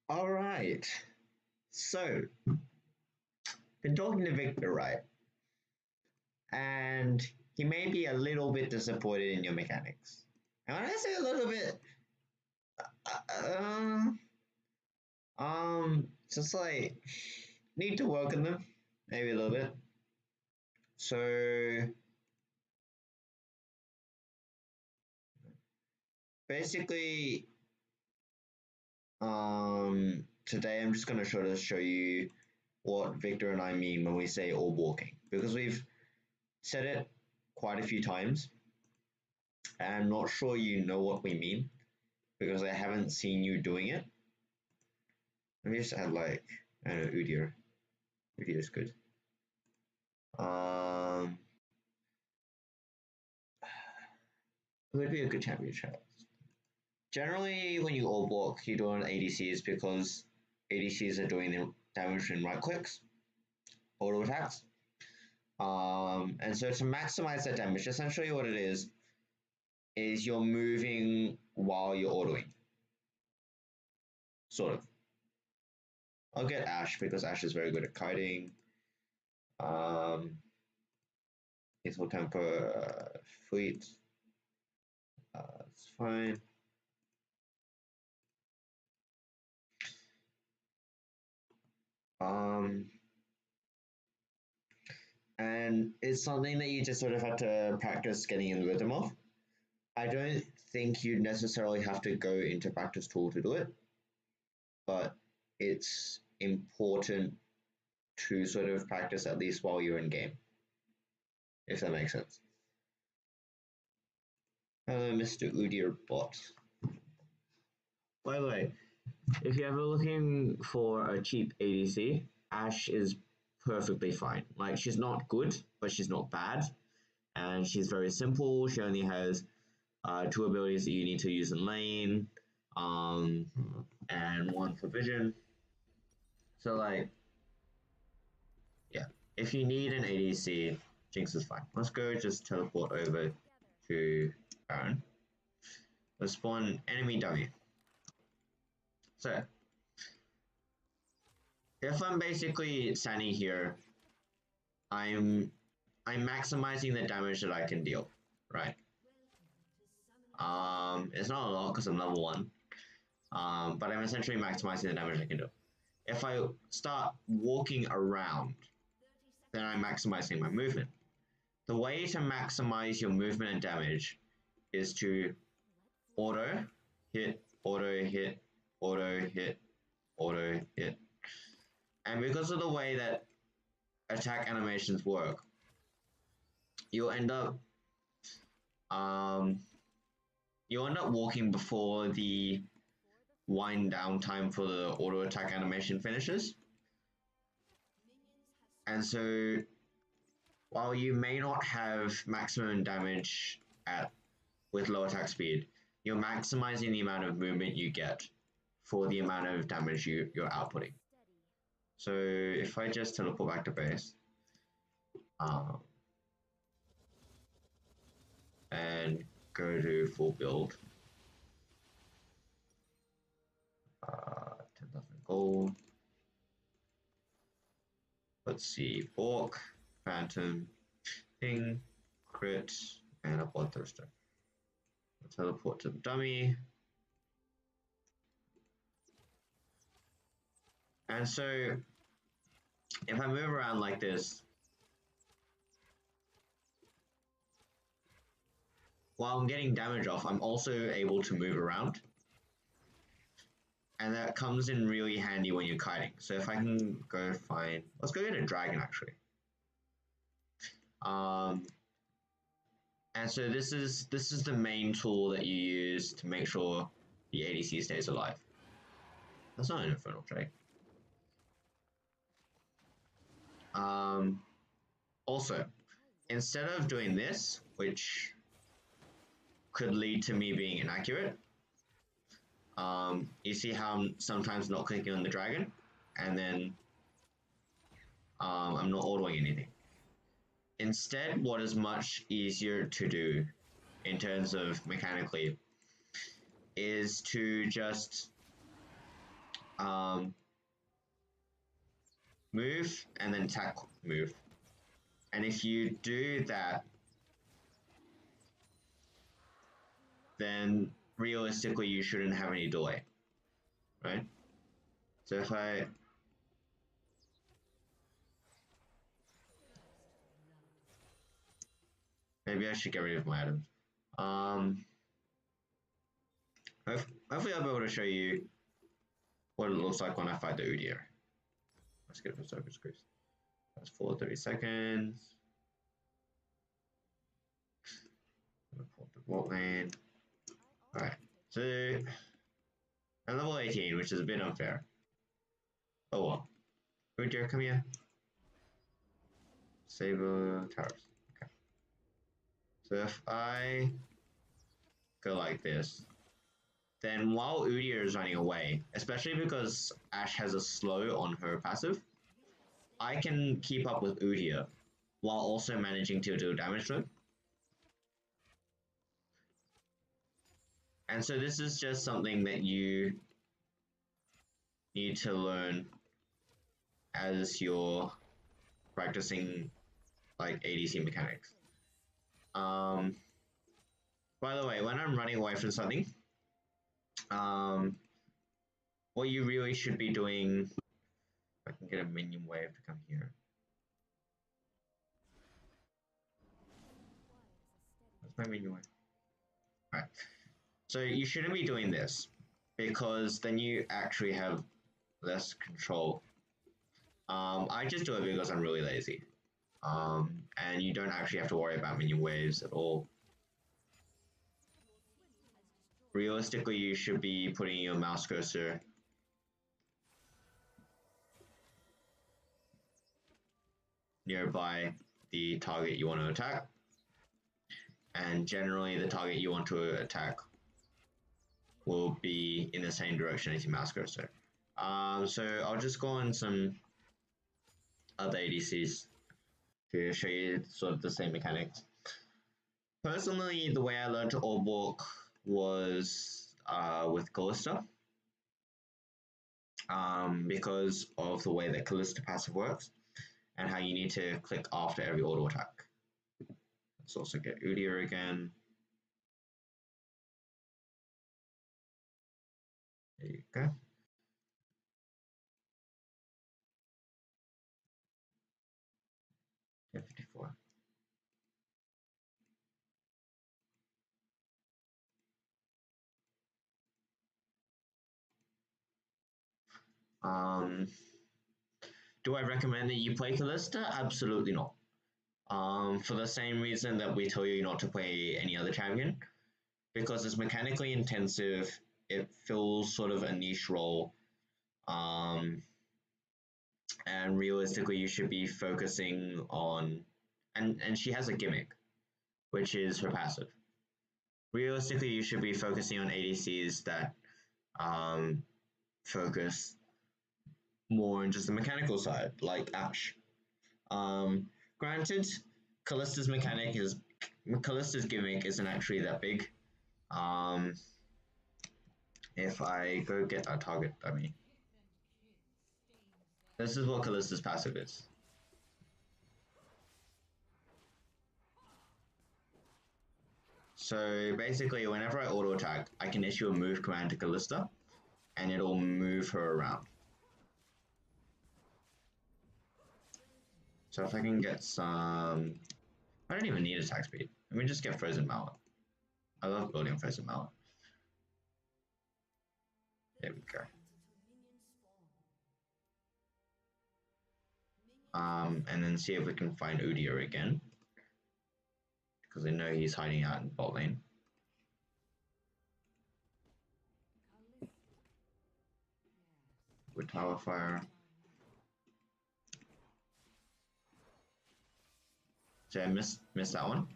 All right. So, been talking to Victor, right? And he may be a little bit disappointed in your mechanics. And when I say a little bit, uh, just like need to work on them, maybe a little bit. So basically, today I'm just gonna show you what Victor and I mean when we say orb walking because we've said it quite a few times, and I'm not sure you know what we mean because I haven't seen you doing it. Let me just add like I don't know Udir. Udir is good. Um, it would be a good championship. Generally, when you all block, you do on ADCs because ADCs are doing the damage in right clicks, auto attacks. And so to maximize that damage, essentially what it is you're moving while you're autoing, sort of. I'll get Ash because Ash is very good at kiting. His whole temper fleet. It's fine. Um, and it's something that you just sort of have to practice getting in the rhythm of. I don't think you necessarily have to go into practice tool to do it, but it's important to sort of practice at least while you're in game, if that makes sense. Hello, Mr. Udir bot. By the way, if you're ever looking for a cheap ADC, Ash is perfectly fine. Like, she's not good, but she's not bad. And she's very simple. She only has two abilities that you need to use in lane, um, and one for vision. So, like, yeah, if you need an ADC, Jinx is fine. Let's go just teleport over to Baron. Let's spawn enemy dummy. So, if I'm basically standing here, I'm I'm maximizing the damage that I can deal, right? It's not a lot because I'm level 1, but I'm essentially maximizing the damage I can do. If I start walking around, then I'm maximizing my movement. The way to maximize your movement and damage is to auto, hit, auto, hit, auto, hit, auto, hit. And because of the way that attack animations work, you'll end up um, you'll end up walking before the wind down time for the auto attack animation finishes. And so while you may not have maximum damage at with low attack speed, you're maximizing the amount of movement you get for the amount of damage you're outputting. So if I just teleport back to base, and go to full build, 10,000 gold. Let's see, Orc, Phantom, Ping, Crit, and a Bloodthirster. Let's teleport to the dummy. And so, if I move around like this, while I'm getting damage off, I'm also able to move around. And that comes in really handy when you're kiting. So if I can go find, let's go get a dragon actually. And so this is the main tool that you use to make sure the ADC stays alive. That's not an infernal trait. Also, instead of doing this, which could lead to me being inaccurate, you see how I'm sometimes not clicking on the dragon, and then I'm not autoing anything. Instead, what is much easier to do in terms of mechanically is to just move and then attack move. And if you do that, then realistically you shouldn't have any delay, right? So if maybe I should get rid of my items. Hopefully I'll be able to show you what it looks like when I fight the Udyr. Let's get this over screws. That's for 30 seconds. I'm gonna pull the vault lane. Alright, so I'm level 18, which is a bit unfair. Oh well. Udyr, come here. Saber towers. Okay. So if I go like this, then while Udyr is running away, especially because Ashe has a slow on her passive, I can keep up with Udyr while also managing to do damage to him. And so this is just something that you need to learn as you're practicing like ADC mechanics. By the way, when I'm running away from something, what you really should be doing, if I can get a minion wave to come here. Where's my minion wave? All right. So you shouldn't be doing this because then you actually have less control. I just do it because I'm really lazy. And you don't actually have to worry about minion waves at all. Realistically, you should be putting your mouse cursor nearby the target you want to attack. And generally, the target you want to attack will be in the same direction as your mouse cursor. So I'll just go on some other ADCs to show you sort of the same mechanics. Personally, the way I learned to Orbwalk was with Callista, because of the way that Callista passive works and how you need to click after every auto attack. Let's also get Udyr again. There you go. Yeah, 54. Do I recommend that you play Callista? Absolutely not. For the same reason that we tell you not to play any other champion, because it's mechanically intensive, it fills sort of a niche role, and realistically you should be focusing on, and she has a gimmick, which is her passive. Realistically, you should be focusing on ADCs that focus more on just the mechanical side, like Ashe. Granted, Callista's gimmick isn't actually that big. If I go get a target dummy, this is what Callista's passive is. So basically, whenever I auto attack, I can issue a move command to Callista, and it'll move her around. So if I can get some, I don't even need attack speed. Let me just get Frozen Mallet. I love building Frozen Mallet. There we go. And then see if we can find Udyr again, because I know he's hiding out in bot lane. With Tower Fire. So I missed that one.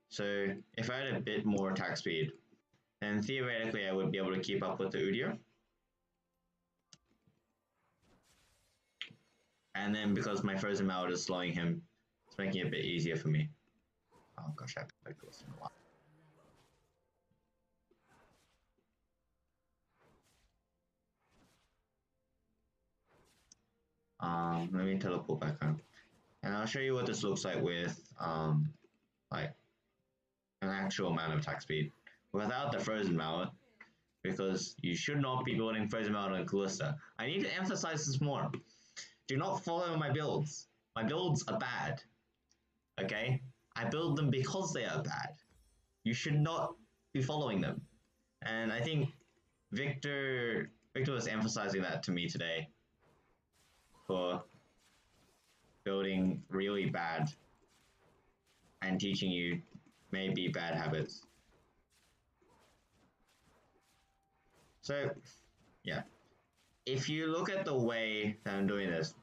So if I had a bit more attack speed, then theoretically I would be able to keep up with the Udyr. And then because my Frozen Mallet is slowing him, it's making it a bit easier for me. Oh gosh, I played this in a while. Let me teleport back home. And I'll show you what this looks like with like an actual amount of attack speed without the frozen mallet, because you should not be building frozen mallet on Callista. I need to emphasize this more. Do not follow my builds. My builds are bad. Okay? I build them because they are bad. You should not be following them. And I think Victor was emphasizing that to me today for building really bad and teaching you maybe bad habits. So, yeah. If you look at the way that I'm doing this,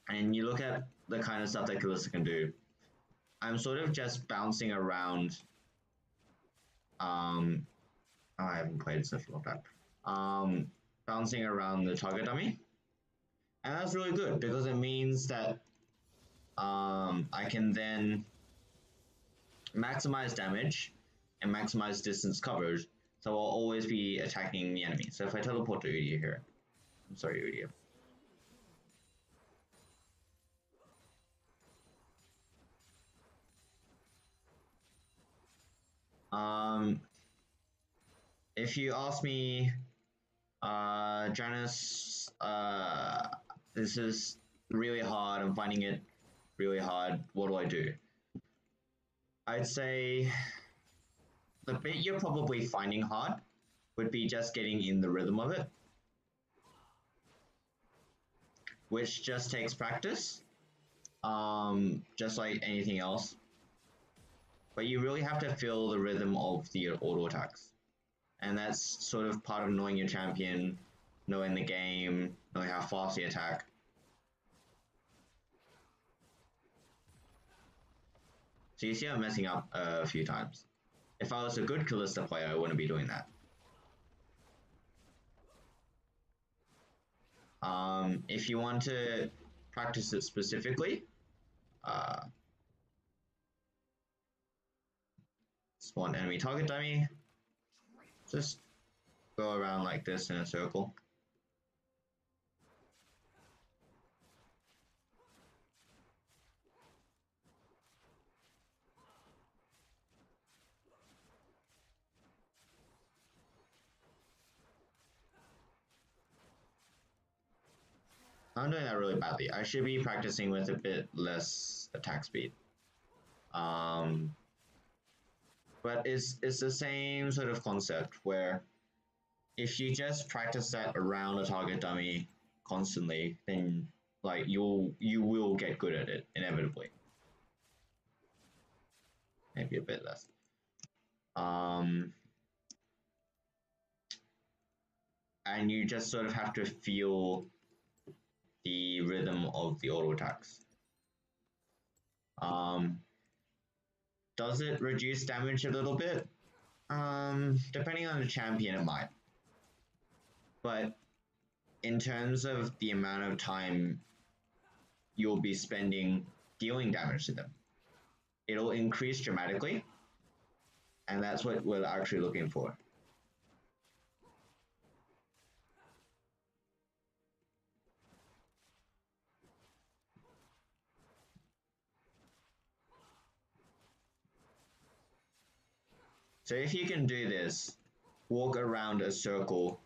and you look at the kind of stuff that Callista can do, I'm sort of just bouncing around. Oh, I haven't played such a long time. Bouncing around the target dummy, and that's really good because it means that I can then maximize damage and maximize distance covered, so I'll always be attacking the enemy. So if I teleport to Udia here, I'm sorry, Udia. If you ask me, Janice, this is really hard. I'm finding it really hard. What do I do? I'd say the bit you're probably finding hard would be just getting in the rhythm of it, which just takes practice, just like anything else. But you really have to feel the rhythm of the auto attacks. And that's sort of part of knowing your champion, knowing the game, knowing how fast they attack. So you see I'm messing up a few times. If I was a good Callista player, I wouldn't be doing that. If you want to practice it specifically, spawn enemy target dummy, just go around like this in a circle. I'm doing that really badly. I should be practicing with a bit less attack speed. But it's the same sort of concept where if you just practice that around a target dummy constantly, then like you will get good at it inevitably. Maybe a bit less. And you just sort of have to feel the rhythm of the auto attacks. Does it reduce damage a little bit? Depending on the champion, it might. But in terms of the amount of time you'll be spending dealing damage to them, it'll increase dramatically, and that's what we're actually looking for. So if you can do this, walk around a circle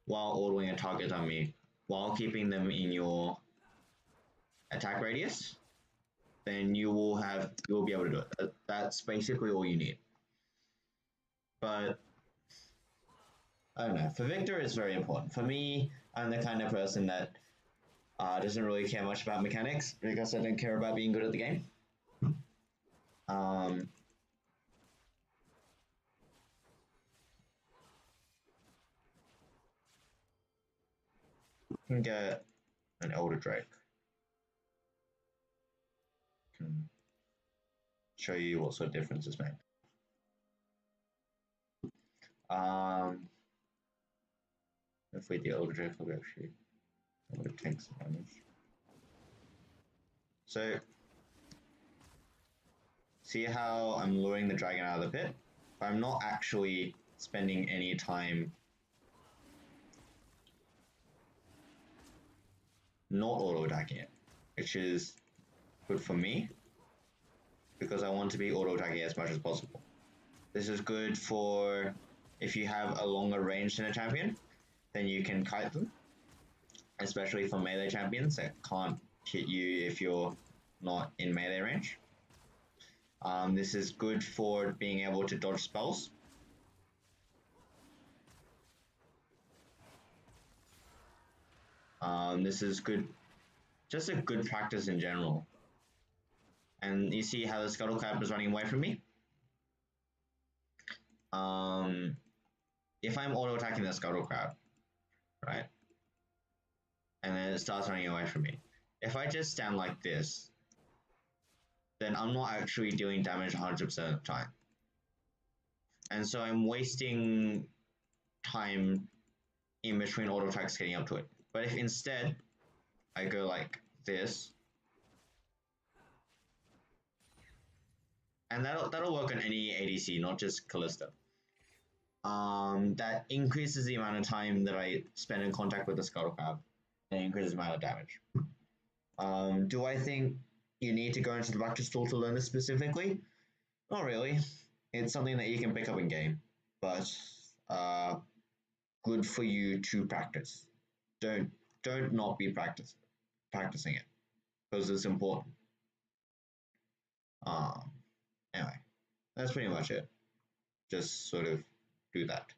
while autoing a target dummy, while keeping them in your attack radius, then you'll be able to do it. That's basically all you need. But I don't know. For Victor, it's very important. For me, I'm the kind of person that doesn't really care much about mechanics because I don't care about being good at the game. Can get an Elder Drake. Can show you what sort of difference it's made. If we the Elder Drake, will actually take some damage. So, see how I'm luring the dragon out of the pit? But I'm not actually spending any time not auto attacking it, which is good for me because I want to be auto attacking as much as possible. This is good for if you have a longer range than a champion, then you can kite them, especially for melee champions that can't hit you if you're not in melee range. This is good for being able to dodge spells. This is good, just a good practice in general. And you see how the Scuttle Crab is running away from me? If I'm auto attacking the Scuttle Crab, right, and then it starts running away from me, if I just stand like this, then I'm not actually doing damage 100% of the time. And so I'm wasting time in between auto attacks getting up to it. But if instead I go like this, and that'll work on any ADC, not just Callisto. That increases the amount of time that I spend in contact with the Scuttle Crab, and increases the amount of damage. Do I think you need to go into the practice tool to learn this specifically? Not really. It's something that you can pick up in game, but good for you to practice. Don't not be practicing it because it's important. Um, anyway, that's pretty much it. Just sort of do that.